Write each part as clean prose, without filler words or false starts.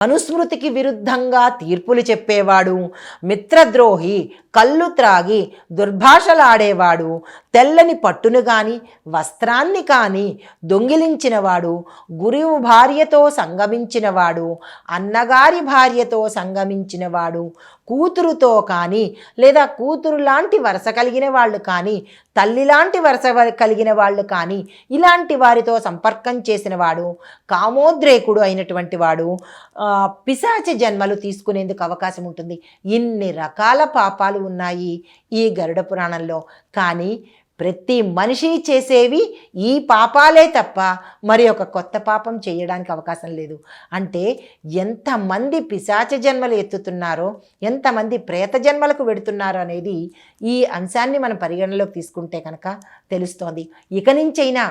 మనుస్మృతికి విరుద్ధంగా తీర్పులు చెప్పేవాడు, మిత్రద్రోహి, కళ్ళు త్రాగి దుర్భాషలాడేవాడు, తెల్లని పట్టును కానీ వస్త్రాన్ని కానీ దొంగిలించినవాడు, గురువు భార్యతో సంగమించినవాడు, అన్నగారి భార్యతో సంగమించినవాడు, కూతురుతో కానీ లేదా కూతురు లాంటి వరస కలిగిన వాళ్ళు కానీ తల్లి లాంటి వరస కలిగిన వాళ్ళు కానీ ఇలాంటి వారితో సంపర్కం చేసినవాడు, కామోద్రేకుడు అయినటువంటి వాడు పిశాచి జన్మలు తీసుకునేందుకు అవకాశం ఉంటుంది. ఇన్ని రకాల పాపాలు ఉన్నాయి ఈ గరుడ పురాణంలో. కానీ ప్రతి మనిషి చేసేవి ఈ పాపాలే తప్ప మరి ఒక కొత్త పాపం చేయడానికి అవకాశం లేదు. అంటే ఎంతమంది పిశాచ జన్మలు ఎత్తుతున్నారో, ఎంతమంది ప్రేత జన్మలకు వెడుతున్నారో అనేది ఈ అంశాన్ని మనం పరిగణలోకి తీసుకుంటే కనుక తెలుస్తోంది. ఇక నుంచైనా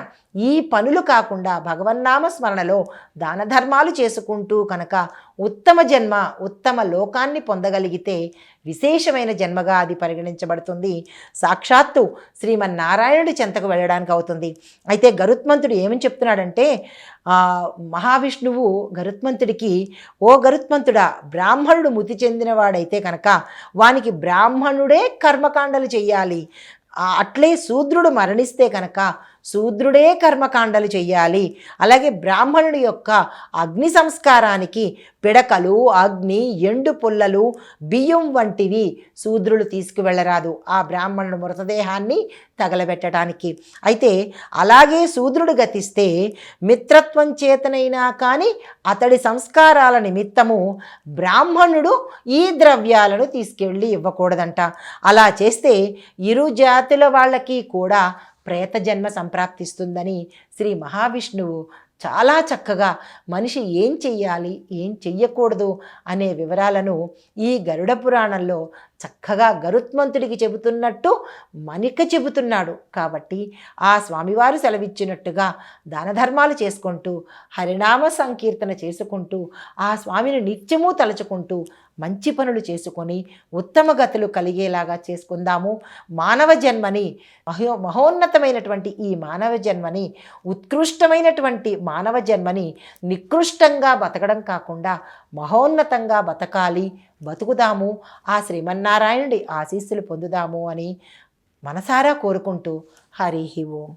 ఈ పనులు కాకుండా భగవన్నామ స్మరణలో దాన ధర్మాలు చేసుకుంటూ కనుక ఉత్తమ జన్మ, ఉత్తమ లోకాన్ని పొందగలిగితే విశేషమైన జన్మగా అది పరిగణించబడుతుంది. సాక్షాత్తు శ్రీమన్నారాయణుడి చెంతకు వెళ్ళడానికి అవుతుంది. అయితే గరుత్మంతుడు ఏమని చెప్తున్నాడంటే, మహావిష్ణువు గరుత్మంతుడికి, ఓ గరుత్మంతుడా, బ్రాహ్మణుడు మృతి చెందినవాడైతే కనుక వానికి బ్రాహ్మణుడే కర్మకాండలు చెయ్యాలి, అట్లే శూద్రుడు మరణిస్తే కనుక శూద్రుడే కర్మకాండలు చెయ్యాలి. అలాగే బ్రాహ్మణుడి యొక్క అగ్ని సంస్కారానికి పిడకలు, అగ్ని, ఎండు పుల్లలు, బియ్యం వంటివి శూద్రులు తీసుకువెళ్ళరాదు ఆ బ్రాహ్మణుడు మృతదేహాన్ని తగలబెట్టడానికి. అయితే అలాగే శూద్రుడు గతిస్తే మిత్రత్వం చేతనైనా కానీ అతడి సంస్కారాల నిమిత్తము బ్రాహ్మణుడు ఈ ద్రవ్యాలను తీసుకెళ్ళి ఇవ్వకూడదంట. అలా చేస్తే ఇరు జాతుల వాళ్ళకి కూడా ప్రేత జన్మ సంప్రాప్తిస్తుందని శ్రీ మహావిష్ణువు చాలా చక్కగా మనిషి ఏం చెయ్యాలి, ఏం చెయ్యకూడదు అనే వివరాలను ఈ గరుడ పురాణంలో చక్కగా గరుత్మంతుడికి చెబుతున్నట్టు మనకి చెబుతున్నాడు. కాబట్టి ఆ స్వామివారు సెలవిచ్చినట్టుగా దాన ధర్మాలు చేసుకుంటూ హరినామ సంకీర్తన చేసుకుంటూ ఆ స్వామిని నిత్యము తలుచుకుంటూ మంచి పనులు చేసుకొని ఉత్తమ గతులు కలిగేలాగా చేసుకుందాము. మానవ జన్మని మహోన్నతమైనటువంటి ఈ మానవ జన్మని, ఉత్కృష్టమైనటువంటి మానవ జన్మని నికృష్టంగా బతకడం కాకుండా మహోన్నతంగా బతకాలి, బతుకుదాము, ఆ శ్రీమన్నారాయణుడి ఆశీస్సులు పొందుదాము అని మనసారా కోరుకుంటూ హరి ఓం.